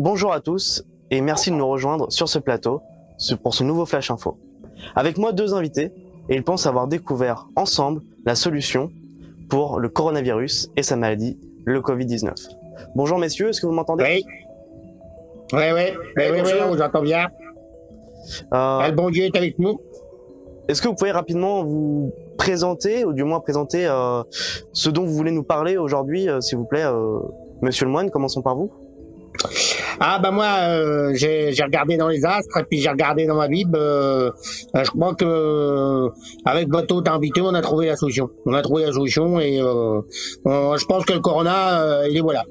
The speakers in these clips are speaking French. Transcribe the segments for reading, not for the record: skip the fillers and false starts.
Bonjour à tous et merci de nous rejoindre sur ce plateau pour ce nouveau Flash Info. Avec moi deux invités et ils pensent avoir découvert ensemble la solution pour le coronavirus et sa maladie, le Covid-19. Bonjour messieurs, est-ce que vous m'entendez? Oui. Oui, on vous entend bien. Le bon Dieu est avec nous. Est-ce que vous pouvez rapidement vous présenter, ou du moins présenter ce dont vous voulez nous parler aujourd'hui, s'il vous plaît, Monsieur le Moine, commençons par vous. Ah bah moi, j'ai regardé dans les astres et puis j'ai regardé dans ma Bible. Je crois que avec votre autre invité, on a trouvé la solution. On a trouvé la solution et je pense que le corona, il est voilà.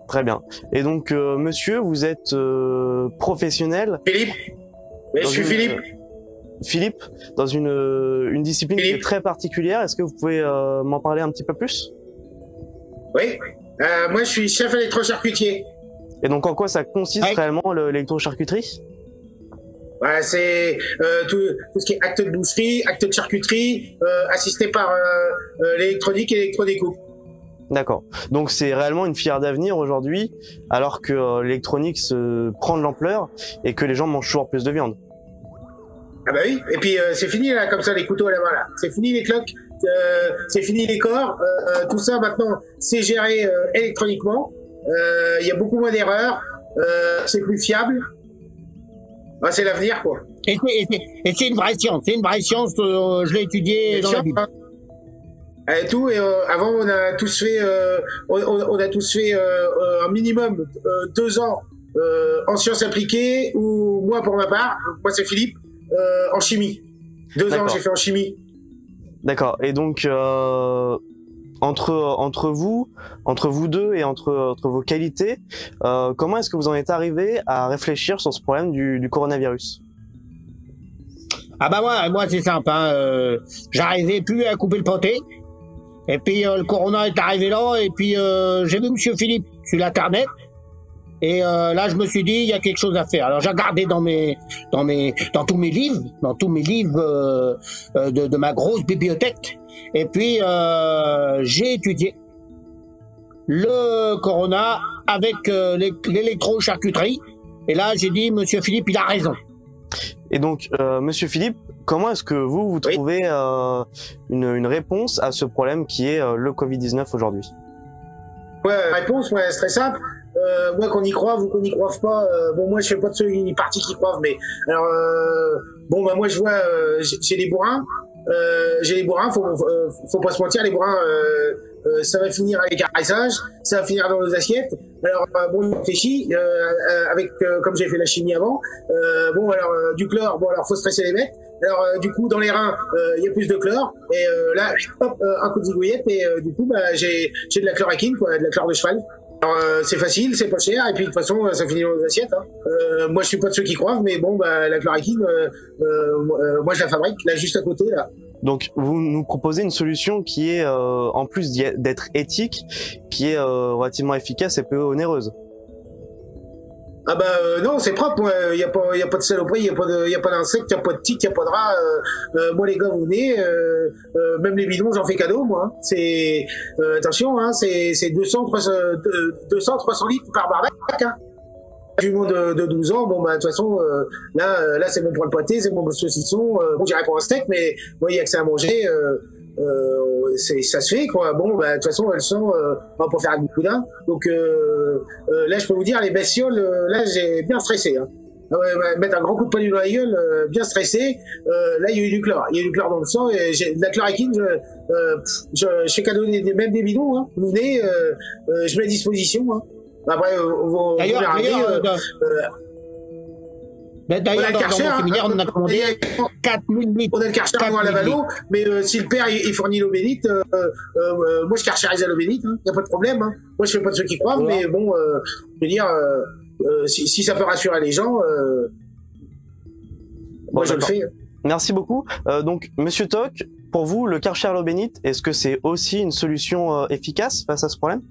Très bien. Et donc, monsieur, vous êtes professionnel. Philippe. Oui, je suis Philippe. Philippe, dans une discipline qui est très particulière. Est-ce que vous pouvez m'en parler un petit peu plus? Oui. Moi, je suis chef électrocharcutier. Et donc, en quoi ça consiste réellement l'électrocharcuterie? Voilà, c'est tout ce qui est acte de boucherie, acte de charcuterie, assisté par l'électronique et l'électrodécoupe. D'accord. Donc c'est réellement une filière d'avenir aujourd'hui, alors que l'électronique se prend de l'ampleur et que les gens mangent toujours plus de viande. Ah bah oui. Et puis c'est fini là, comme ça, les couteaux à la main là. C'est fini les cloques, c'est fini les corps. Tout ça maintenant, c'est géré électroniquement. Il y a beaucoup moins d'erreurs. C'est plus fiable. Ah, c'est l'avenir quoi. Et c'est une vraie science. C'est une vraie science. Je l'ai étudié dans la Bible. Et tout, et avant on a tous fait un minimum 2 ans en sciences appliquées, ou moi pour ma part, moi c'est Philippe, en chimie. 2 ans j'ai fait en chimie. D'accord. Et donc entre vous deux et entre vos qualités, comment est-ce que vous en êtes arrivé à réfléchir sur ce problème du coronavirus? Ah bah moi c'est simple, hein, j'arrivais plus à couper le pâté. Et puis le corona est arrivé là, et puis j'ai vu Monsieur Philippe sur l'internet, et là je me suis dit il y a quelque chose à faire. Alors j'ai regardé dans tous mes livres de ma grosse bibliothèque, et puis j'ai étudié le corona avec l'électrocharcuterie, et là j'ai dit Monsieur Philippe il a raison. Et donc, Monsieur Philippe, comment est-ce que vous trouvez une réponse à ce problème qui est le Covid-19 aujourd'hui? Ouais, réponse, ouais, c'est très simple. Moi, qu'on y croit, vous qu'on n'y croive pas. Bon, moi, je fais pas de ceux partis qui croivent, mais alors, bon, bah moi, je vois, j'ai des bourrins. Faut pas se mentir, les bourrins, ça va finir avec caressage, ça va finir dans nos assiettes. Alors bon, je réfléchis avec comme j'ai fait la chimie avant. Bon alors du chlore, bon alors faut stresser les mecs. Alors du coup dans les reins, il y a plus de chlore, et là hop, un coup de zigouillette, et du coup bah j'ai de la chloroquine, quoi, de la chlore de cheval. Alors c'est facile, c'est pas cher, et puis de toute façon ça finit dans nos assiettes. Hein. Moi je suis pas de ceux qui croient, mais bon bah la chloroquine, moi je la fabrique là juste à côté là. Donc vous nous proposez une solution qui est, en plus d'être éthique, qui est relativement efficace et peu onéreuse. Ah bah non, c'est propre. Il y a pas de saloperie, il y a pas d'insectes, il y a pas de tiques, il y a pas de rats. Moi les gars, vous venez, même les bidons, j'en fais cadeau moi. C'est attention, hein, c'est 200-300 litres par bardac. Hein. Du monde de 12 ans, bon bah de toute façon là c'est bon pour le pâté, c'est bon pour le saucisson. Bon, j'irai pour un steak, mais moi il y a que ça à manger. Ça se fait quoi. Bon bah de toute façon elles sont on va pas faire un boudin. Donc là je peux vous dire, les bestioles, là j'ai bien stressé. Hein. Mettre un grand coup de poing dans la gueule, bien stressé. Là il y a eu du chlore, dans le sang, et j'ai de la chloroquine. Je fais cadeau même des bidons. Hein. Vous venez, je mets à disposition. Hein. Après, d'ailleurs, dans mon séminaire, on a commandé 4000 litres. On a le Karcher à la Valo, mais si le père il fournit l'eau bénite, moi je karcherise à l'eau bénite, il n'y a pas de problème. Hein. Moi je fais pas de ceux qui croient, mais bon, je veux dire, si ça peut rassurer les gens, moi je le fais. Merci beaucoup. Donc, Monsieur Toc, pour vous, le Karcher à l'eau bénite, est-ce que c'est aussi une solution efficace face à ce problème?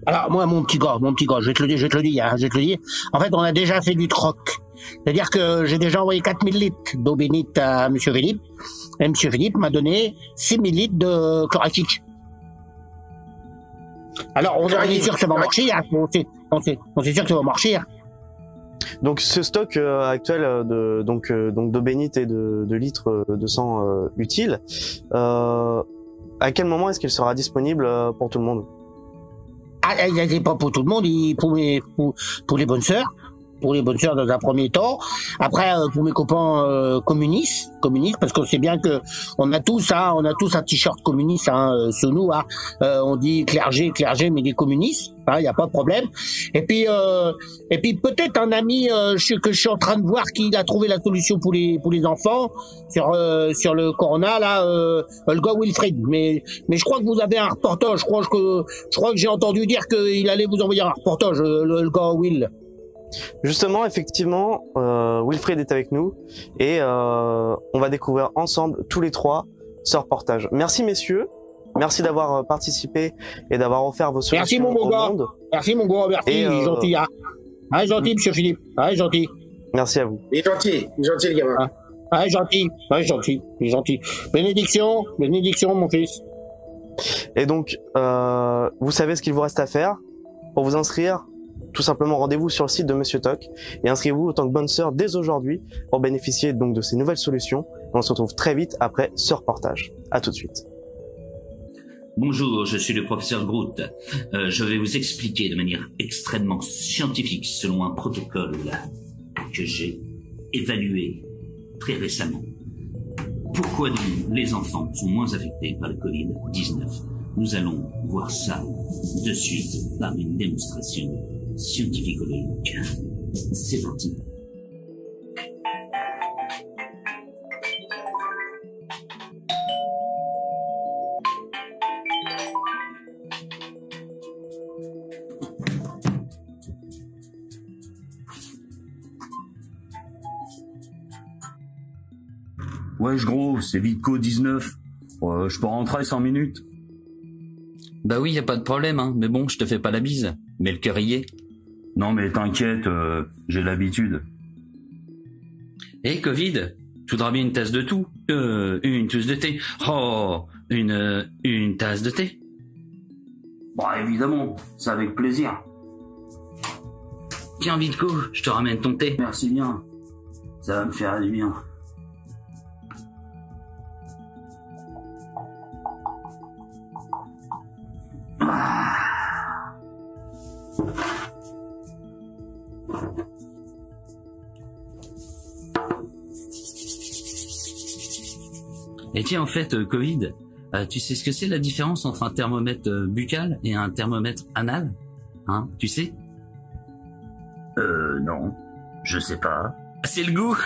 Alors moi, mon petit gars, je vais te le dire. En fait, on a déjà fait du troc. C'est-à-dire que j'ai déjà envoyé 4000 litres d'eau bénite à Monsieur Philippe, et Monsieur Philippe m'a donné 6000 litres de chloractique. Alors, on est sûr que ça va marcher, hein. On sait sûr que ça va marcher, hein. Donc ce stock actuel d'eau bénite et de litres de sang utile, à quel moment est-ce qu'il sera disponible pour tout le monde? Ah, il n'est pas pour tout le monde, pour les bonnes sœurs. Pour les bonnes sœurs dans un premier temps. Après, pour mes copains communistes, parce qu'on sait bien que on a tous un t-shirt communiste sur nous. On dit clergé, mais des communistes. Il n'y a pas de problème. Et puis peut-être un ami que je suis en train de voir qui a trouvé la solution pour les enfants sur le corona là, Olga Wilfried. Mais je crois que vous avez un reportage. Je crois que j'ai entendu dire qu'il allait vous envoyer un reportage, Olga Will. Justement, effectivement, Wilfried est avec nous et on va découvrir ensemble tous les trois ce reportage. Merci messieurs, merci d'avoir participé et d'avoir offert vos solutions au monde. Merci mon gars, merci, gentil. Gentil monsieur Philippe, gentil. Merci à vous. Il est gentil le gamin. Gentil. Bénédiction mon fils. Et donc, vous savez ce qu'il vous reste à faire pour vous inscrire. Tout simplement, rendez-vous sur le site de Monsieur Toc et inscrivez-vous en tant que bonne sœur dès aujourd'hui pour bénéficier donc de ces nouvelles solutions. On se retrouve très vite après ce reportage. À tout de suite. Bonjour, je suis le professeur Groot. Je vais vous expliquer de manière extrêmement scientifique, selon un protocole que j'ai évalué très récemment, pourquoi les enfants sont moins affectés par le Covid-19. Nous allons voir ça de suite par une démonstration scientifique. C'est parti. Wesh gros, c'est Vidco19. Je peux rentrer 100 minutes. Bah oui, y a pas de problème, hein. Mais bon, je te fais pas la bise. Mais le cœur y est. Non mais t'inquiète, j'ai l'habitude. Eh, Covid, tu voudras bien une tasse de tout. Une tasse de thé. Oh, une tasse de thé. Bah évidemment, c'est avec plaisir. Tiens, Vidco, je te ramène ton thé. Merci bien. Ça va me faire du bien. Et tiens, en fait, Covid, tu sais ce que c'est la différence entre un thermomètre buccal et un thermomètre anal? Hein, tu sais? Non, je sais pas. C'est le goût.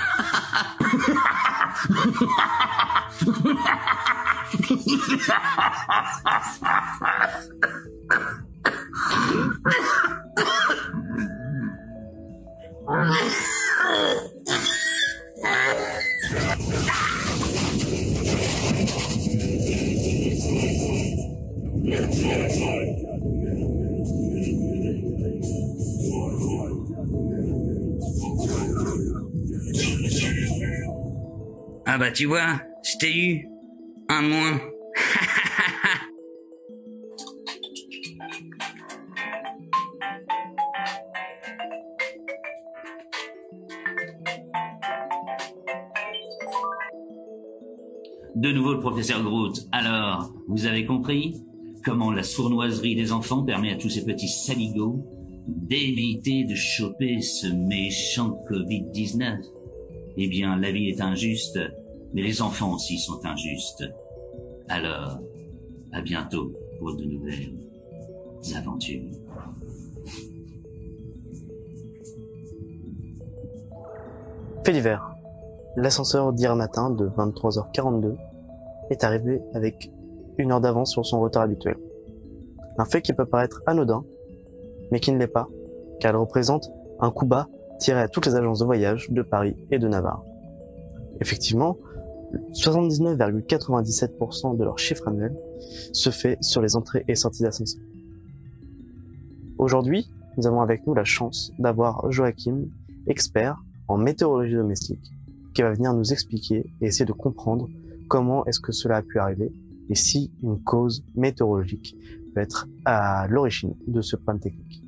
Ah bah tu vois, je t'ai eu. Un de moins. De nouveau le professeur Groot. Alors, vous avez compris comment la sournoiserie des enfants permet à tous ces petits saligots d'éviter de choper ce méchant Covid-19? Eh bien, la vie est injuste, mais les enfants aussi sont injustes. Alors, à bientôt pour de nouvelles aventures. Fait divers. L'ascenseur d'hier matin de 23h42 est arrivé avec 1 heure d'avance sur son retard habituel. Un fait qui peut paraître anodin, mais qui ne l'est pas, car il représente un coup bas tiré à toutes les agences de voyage de Paris et de Navarre. Effectivement, 79,97% de leur chiffre annuel se fait sur les entrées et sorties d'ascenseur. Aujourd'hui, nous avons avec nous la chance d'avoir Joachim, expert en météorologie domestique, qui va venir nous expliquer et essayer de comprendre comment est-ce que cela a pu arriver et si une cause météorologique peut être à l'origine de ce problème technique.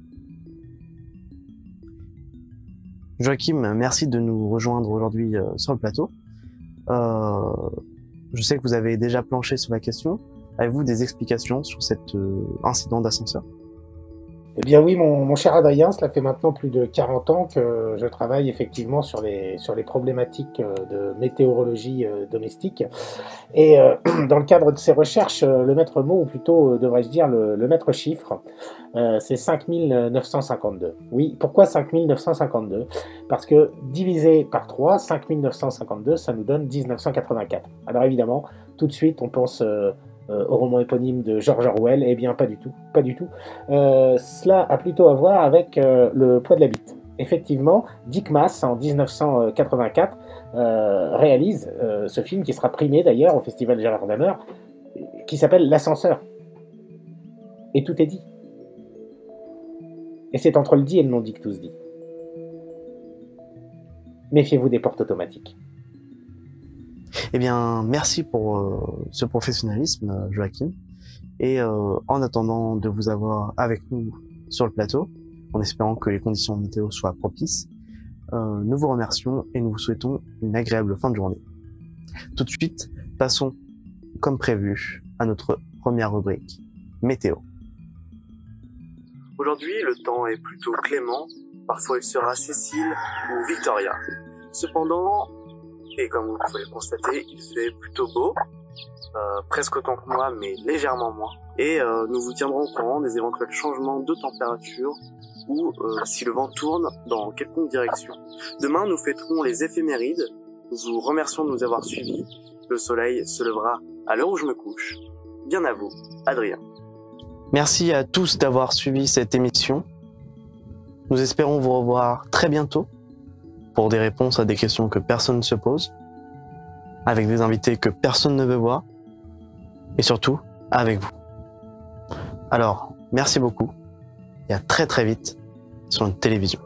Joachim, merci de nous rejoindre aujourd'hui sur le plateau. Je sais que vous avez déjà planché sur la question. Avez-vous des explications sur cet incident d'ascenseur? Eh bien oui, mon cher Adrien, cela fait maintenant plus de 40 ans que je travaille effectivement sur les problématiques de météorologie domestique. Et dans le cadre de ces recherches, le maître mot, ou plutôt devrais-je dire le maître chiffre, c'est 5952. Oui, pourquoi 5952? Parce que divisé par 3, 5952, ça nous donne 1984. Alors évidemment, tout de suite, on pense au roman éponyme de George Orwell. Eh bien, pas du tout, pas du tout. Cela a plutôt à voir avec le poids de la bite. Effectivement, Dick Maas, en 1984, réalise ce film qui sera primé d'ailleurs au Festival Gérard Dammer, qui s'appelle L'Ascenseur. Et tout est dit. Et c'est entre le dit et le non dit que tout se dit. Méfiez-vous des portes automatiques. Eh bien, merci pour ce professionnalisme, Joachim. Et en attendant de vous avoir avec nous sur le plateau, en espérant que les conditions météo soient propices, nous vous remercions et nous vous souhaitons une agréable fin de journée. Tout de suite, passons, comme prévu, à notre première rubrique, météo. Aujourd'hui, le temps est plutôt clément. Parfois, il sera Cécile ou Victoria. Cependant, et comme vous pouvez le constater, il fait plutôt beau, presque autant que moi, mais légèrement moins. Et nous vous tiendrons au courant des éventuels changements de température ou si le vent tourne dans quelconque direction. Demain, nous fêterons les éphémérides. Nous vous remercions de nous avoir suivis. Le soleil se lèvera à l'heure où je me couche. Bien à vous, Adrien. Merci à tous d'avoir suivi cette émission. Nous espérons vous revoir très bientôt pour des réponses à des questions que personne ne se pose, avec des invités que personne ne veut voir, et surtout, avec vous. Alors, merci beaucoup, et à très très vite sur notre télévision.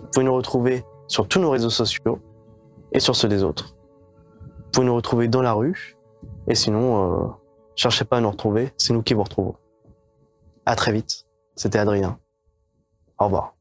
Vous pouvez nous retrouver sur tous nos réseaux sociaux, et sur ceux des autres. Vous pouvez nous retrouver dans la rue, et sinon, cherchez pas à nous retrouver, c'est nous qui vous retrouvons. À très vite, c'était Adrien. Au revoir.